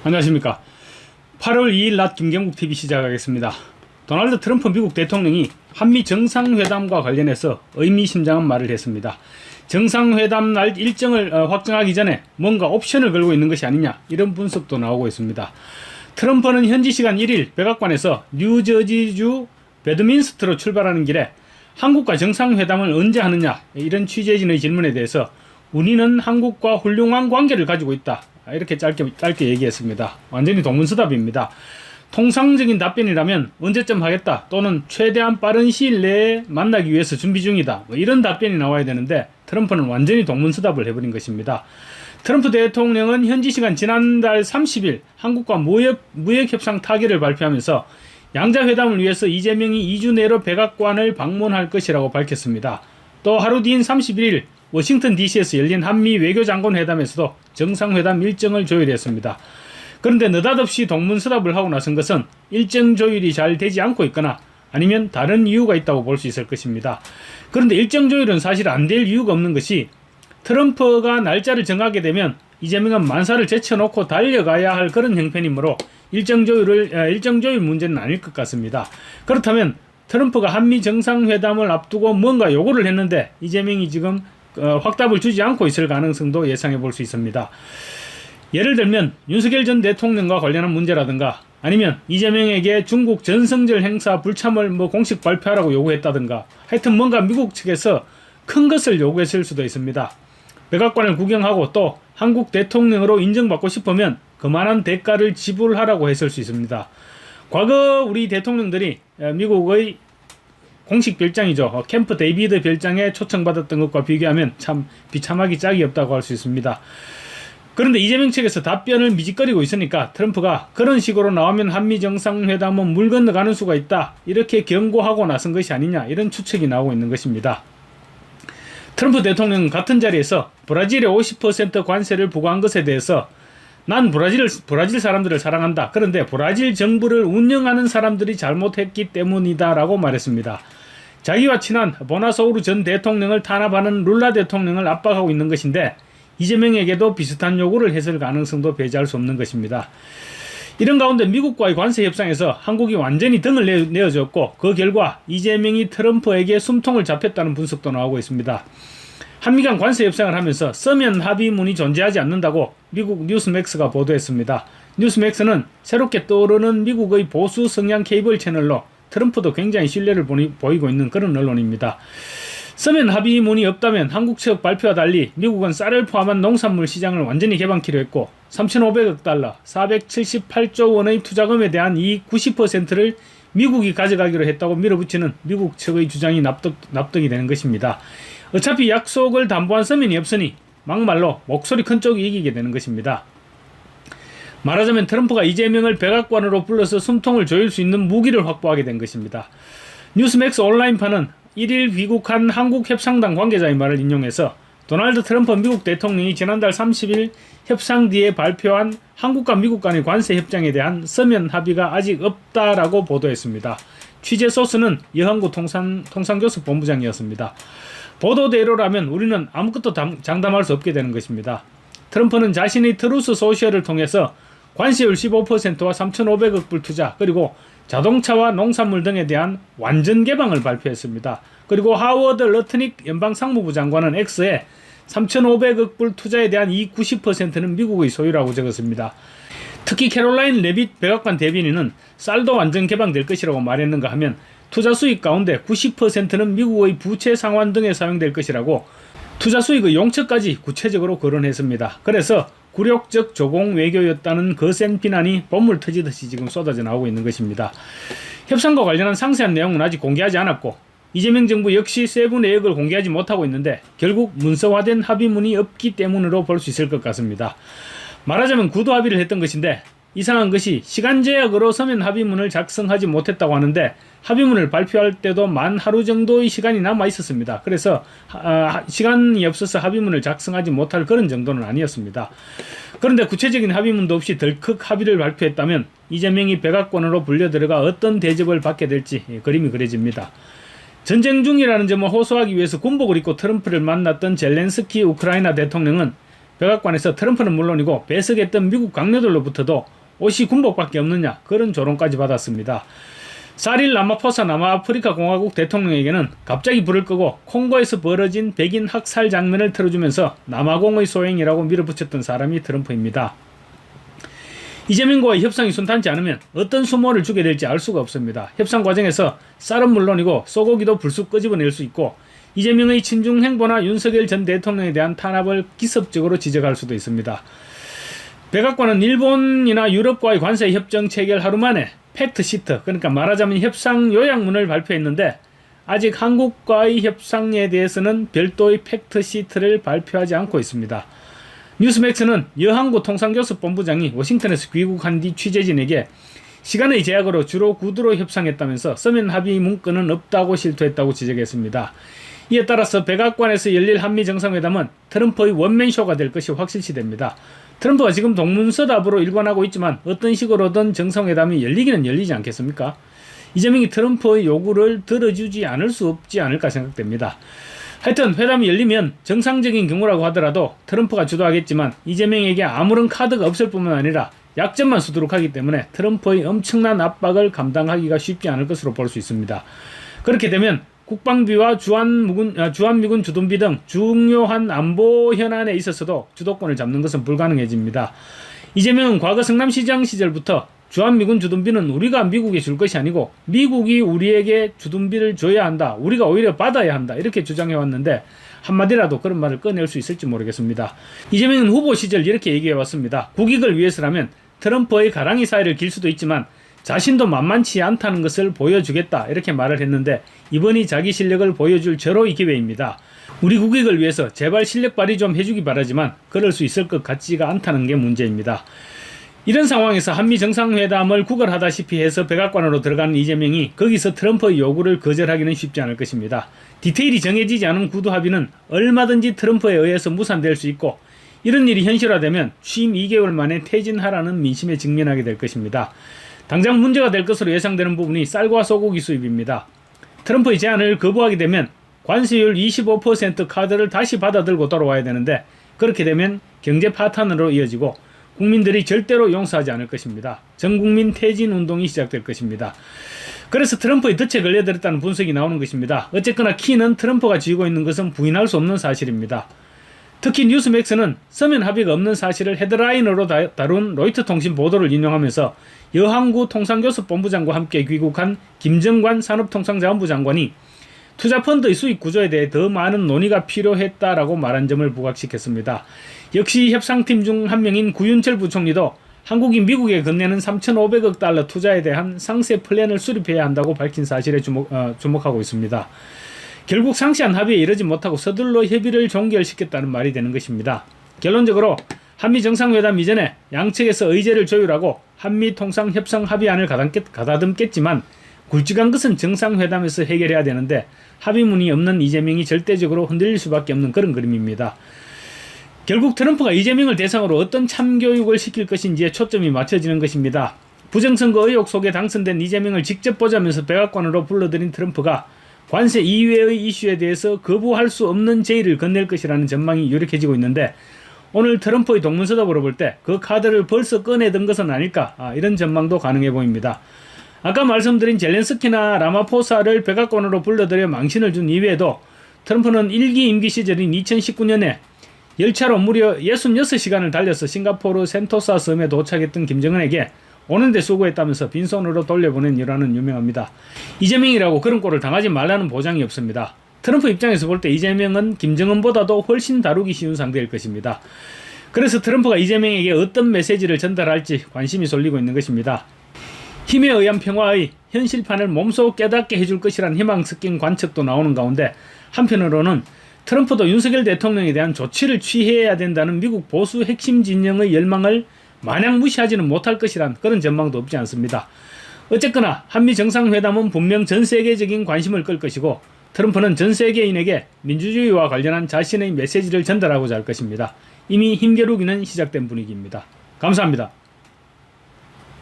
안녕하십니까. 8월 2일 낮 김경국TV 시작하겠습니다. 도널드 트럼프 미국 대통령이 한미 정상회담과 관련해서 의미심장한 말을 했습니다. 정상회담 날 일정을 확정하기 전에 뭔가 옵션을 걸고 있는 것이 아니냐, 이런 분석도 나오고 있습니다. 트럼프는 현지 시간 1일 백악관에서 뉴저지주 배드민스트로 출발하는 길에 한국과 정상회담을 언제 하느냐, 이런 취재진의 질문에 대해서 우리는 한국과 훌륭한 관계를 가지고 있다, 이렇게 짧게 얘기했습니다. 완전히 동문서답입니다. 통상적인 답변이라면 언제쯤 하겠다, 또는 최대한 빠른 시일 내에 만나기 위해서 준비 중이다, 이런 답변이 나와야 되는데 트럼프는 완전히 동문서답을 해버린 것입니다. 트럼프 대통령은 현지 시간 지난달 30일 한국과 무역협상 타결을 발표하면서 양자회담을 위해서 이재명이 2주 내로 백악관을 방문할 것이라고 밝혔습니다. 또 하루 뒤인 31일 워싱턴 DC에서 열린 한미 외교장관 회담에서도 정상회담 일정을 조율했습니다. 그런데 느닷없이 동문서답을 하고 나선 것은 일정 조율이 잘 되지 않고 있거나 아니면 다른 이유가 있다고 볼 수 있을 것입니다. 그런데 일정 조율은 사실 안 될 이유가 없는 것이, 트럼프가 날짜를 정하게 되면 이재명은 만사를 제쳐놓고 달려가야 할 그런 형편이므로 일정 조율 문제는 아닐 것 같습니다. 그렇다면 트럼프가 한미 정상회담을 앞두고 뭔가 요구를 했는데 이재명이 지금 확답을 주지 않고 있을 가능성도 예상해 볼 수 있습니다. 예를 들면 윤석열 전 대통령과 관련한 문제라든가, 아니면 이재명에게 중국 전성절 행사 불참을 공식 발표하라고 요구했다든가, 하여튼 뭔가 미국 측에서 큰 것을 요구했을 수도 있습니다. 백악관을 구경하고 또 한국 대통령으로 인정받고 싶으면 그만한 대가를 지불하라고 했을 수 있습니다. 과거 우리 대통령들이 미국의 공식 별장이죠, 캠프 데이비드 별장에 초청받았던 것과 비교하면 참 비참하기 짝이 없다고 할 수 있습니다. 그런데 이재명 측에서 답변을 미직거리고 있으니까 트럼프가 그런 식으로 나오면 한미 정상회담은 물 건너가는 수가 있다, 이렇게 경고하고 나선 것이 아니냐, 이런 추측이 나오고 있는 것입니다. 트럼프 대통령은 같은 자리에서 브라질에 50% 관세를 부과한 것에 대해서 난 브라질 사람들을 사랑한다, 그런데 브라질 정부를 운영하는 사람들이 잘못했기 때문이다 라고 말했습니다. 자기와 친한 보나소우르 전 대통령을 탄압하는 룰라 대통령을 압박하고 있는 것인데 이재명에게도 비슷한 요구를 했을 가능성도 배제할 수 없는 것입니다. 이런 가운데 미국과의 관세 협상에서 한국이 완전히 등을 내어줬고, 그 결과 이재명이 트럼프에게 숨통을 잡혔다는 분석도 나오고 있습니다. 한미 간 관세 협상을 하면서 서면 합의문이 존재하지 않는다고 미국 뉴스맥스가 보도했습니다. 뉴스맥스는 새롭게 떠오르는 미국의 보수 성향 케이블 채널로 트럼프도 굉장히 신뢰를 보이고 있는 그런 언론입니다. 서면 합의문이 없다면 한국 측 발표와 달리 미국은 쌀을 포함한 농산물 시장을 완전히 개방키로 했고 3,500억 달러, 478조 원의 투자금에 대한 이익 90%를 미국이 가져가기로 했다고 밀어붙이는 미국 측의 주장이 납득이 되는 것입니다. 어차피 약속을 담보한 서면이 없으니 막말로 목소리 큰 쪽이 이기게 되는 것입니다. 말하자면 트럼프가 이재명을 백악관으로 불러서 숨통을 조일 수 있는 무기를 확보하게 된 것입니다. 뉴스맥스 온라인판은 1일 귀국한 한국협상당 관계자의 말을 인용해서 도널드 트럼프 미국 대통령이 지난달 30일 협상 뒤에 발표한 한국과 미국 간의 관세 협정에 대한 서면 합의가 아직 없다라고 보도했습니다. 취재 소스는 여한구 통상교섭 본부장이었습니다. 보도대로라면 우리는 아무것도 장담할 수 없게 되는 것입니다. 트럼프는 자신의 트루스 소셜을 통해서 관세율 15%와 3,500억 불 투자, 그리고 자동차와 농산물 등에 대한 완전 개방을 발표했습니다. 그리고 하워드 러트닉 연방상무부 장관은 X에 3,500억 불 투자에 대한 이익 90%는 미국의 소유라고 적었습니다. 특히 캐롤라인 레빗 백악관 대변인은 쌀도 완전 개방될 것이라고 말했는가 하면 투자 수익 가운데 90%는 미국의 부채 상환 등에 사용될 것이라고 투자 수익의 용처까지 구체적으로 거론했습니다. 그래서 굴욕적 조공 외교였다는 거센 비난이 봇물 터지듯이 지금 쏟아져 나오고 있는 것입니다. 협상과 관련한 상세한 내용은 아직 공개하지 않았고 이재명 정부 역시 세부 내역을 공개하지 못하고 있는데 결국 문서화된 합의문이 없기 때문으로 볼 수 있을 것 같습니다. 말하자면 구도 합의를 했던 것인데 이상한 것이 시간 제약으로 서면 합의문을 작성하지 못했다고 하는데 합의문을 발표할 때도 만 하루 정도의 시간이 남아 있었습니다. 그래서 시간이 없어서 합의문을 작성하지 못할 그런 정도는 아니었습니다. 그런데 구체적인 합의문도 없이 덜컥 합의를 발표했다면 이재명이 백악관으로 불려 들어가 어떤 대접을 받게 될지 그림이 그려집니다. 전쟁 중이라는 점을 호소하기 위해서 군복을 입고 트럼프를 만났던 젤렌스키 우크라이나 대통령은 백악관에서 트럼프는 물론이고 배석했던 미국 강요들로부터도 옷이 군복밖에 없느냐 그런 조롱까지 받았습니다. 사릴 라마포사 남아아프리카 공화국 대통령에게는 갑자기 불을 끄고 콩고에서 벌어진 백인 학살 장면을 틀어주면서 남아공의 소행이라고 밀어붙였던 사람이 트럼프입니다. 이재명과의 협상이 순탄치 않으면 어떤 수모를 주게 될지 알 수가 없습니다. 협상 과정에서 쌀은 물론이고 소고기도 불쑥 끄집어낼 수 있고 이재명의 친중 행보나 윤석열 전 대통령에 대한 탄압을 기습적으로 지적할 수도 있습니다. 백악관은 일본이나 유럽과의 관세 협정 체결 하루 만에 팩트시트, 그러니까 말하자면 협상 요약문을 발표했는데 아직 한국과의 협상에 대해서는 별도의 팩트시트를 발표하지 않고 있습니다. 뉴스맥스는 여한구 통상교섭본부장이 워싱턴에서 귀국한 뒤 취재진에게 시간의 제약으로 주로 구두로 협상했다면서 서면 합의 문건은 없다고 실토했다고 지적했습니다. 이에 따라서 백악관에서 열릴 한미 정상회담은 트럼프의 원맨쇼가 될 것이 확실시됩니다. 트럼프가 지금 동문서답으로 일관하고 있지만 어떤 식으로든 정상회담이 열리기는 열리지 않겠습니까? 이재명이 트럼프의 요구를 들어주지 않을 수 없지 않을까 생각됩니다. 하여튼 회담이 열리면 정상적인 경우라고 하더라도 트럼프가 주도하겠지만 이재명에게 아무런 카드가 없을 뿐만 아니라 약점만 수두룩하기 때문에 트럼프의 엄청난 압박을 감당하기가 쉽지 않을 것으로 볼 수 있습니다. 그렇게 되면 국방비와 주한미군 주둔비 등 중요한 안보 현안에 있어서도 주도권을 잡는 것은 불가능해집니다. 이재명은 과거 성남시장 시절부터 주한미군 주둔비는 우리가 미국에 줄 것이 아니고 미국이 우리에게 주둔비를 줘야 한다. 우리가 오히려 받아야 한다. 이렇게 주장해왔는데 한마디라도 그런 말을 꺼낼 수 있을지 모르겠습니다. 이재명은 후보 시절 이렇게 얘기해왔습니다. 국익을 위해서라면 트럼프의 가랑이 사이를 길 수도 있지만 자신도 만만치 않다는 것을 보여주겠다 이렇게 말을 했는데 이번이 자기 실력을 보여줄 절호의 기회입니다. 우리 국익을 위해서 제발 실력 발휘 좀 해주기 바라지만 그럴 수 있을 것 같지가 않다는 게 문제입니다. 이런 상황에서 한미 정상회담을 구걸하다시피 해서 백악관으로 들어가는 이재명이 거기서 트럼프의 요구를 거절하기는 쉽지 않을 것입니다. 디테일이 정해지지 않은 구두 합의는 얼마든지 트럼프에 의해서 무산될 수 있고 이런 일이 현실화되면 취임 2개월 만에 퇴진하라는 민심에 직면하게 될 것입니다. 당장 문제가 될 것으로 예상되는 부분이 쌀과 소고기 수입입니다. 트럼프의 제안을 거부하게 되면 관세율 25% 카드를 다시 받아들고 돌아와야 되는데 그렇게 되면 경제 파탄으로 이어지고 국민들이 절대로 용서하지 않을 것입니다. 전국민 퇴진 운동이 시작될 것입니다. 그래서 트럼프의 덫에 걸려들었다는 분석이 나오는 것입니다. 어쨌거나 키는 트럼프가 쥐고 있는 것은 부인할 수 없는 사실입니다. 특히 뉴스맥스는 서면 합의가 없는 사실을 헤드라인으로 다룬 로이터 통신 보도를 인용하면서 여한구 통상교섭본부장과 함께 귀국한 김정관 산업통상자원부 장관이 투자펀드의 수익 구조에 대해 더 많은 논의가 필요했다라고 말한 점을 부각시켰습니다. 역시 협상팀 중 한 명인 구윤철 부총리도 한국이 미국에 건네는 3,500억 달러 투자에 대한 상세 플랜을 수립해야 한다고 밝힌 사실에 주목하고 있습니다. 결국 상시한 합의에 이르지 못하고 서둘러 협의를 종결시켰다는 말이 되는 것입니다. 결론적으로 한미 정상회담 이전에 양측에서 의제를 조율하고 한미 통상 협상 합의안을 가다듬겠지만 굵직한 것은 정상회담에서 해결해야 되는데 합의문이 없는 이재명이 절대적으로 흔들릴 수밖에 없는 그런 그림입니다. 결국 트럼프가 이재명을 대상으로 어떤 참교육을 시킬 것인지에 초점이 맞춰지는 것입니다. 부정선거 의혹 속에 당선된 이재명을 직접 보자면서 백악관으로 불러들인 트럼프가 관세 이외의 이슈에 대해서 거부할 수 없는 제의를 건넬 것이라는 전망이 유력해지고 있는데 오늘 트럼프의 동문서답으로 볼 때 그 카드를 벌써 꺼내든 것은 아닐까 이런 전망도 가능해 보입니다. 아까 말씀드린 젤렌스키나 라마포사를 백악관으로 불러들여 망신을 준 이외에도 트럼프는 1기 임기 시절인 2019년에 열차로 무려 66시간을 달려서 싱가포르 센토사 섬에 도착했던 김정은에게 오는데 수고했다면서 빈손으로 돌려보낸 일화는 유명합니다. 이재명이라고 그런 꼴을 당하지 말라는 보장이 없습니다. 트럼프 입장에서 볼 때 이재명은 김정은보다도 훨씬 다루기 쉬운 상대일 것입니다. 그래서 트럼프가 이재명에게 어떤 메시지를 전달할지 관심이 쏠리고 있는 것입니다. 힘에 의한 평화의 현실판을 몸소 깨닫게 해줄 것이란 희망 섞인 관측도 나오는 가운데 한편으로는 트럼프도 윤석열 대통령에 대한 조치를 취해야 된다는 미국 보수 핵심 진영의 열망을 마냥 무시하지는 못할 것이란 그런 전망도 없지 않습니다. 어쨌거나 한미 정상회담은 분명 전 세계적인 관심을 끌 것이고 트럼프는 전 세계인에게 민주주의와 관련한 자신의 메시지를 전달하고자 할 것입니다. 이미 힘겨루기는 시작된 분위기입니다. 감사합니다.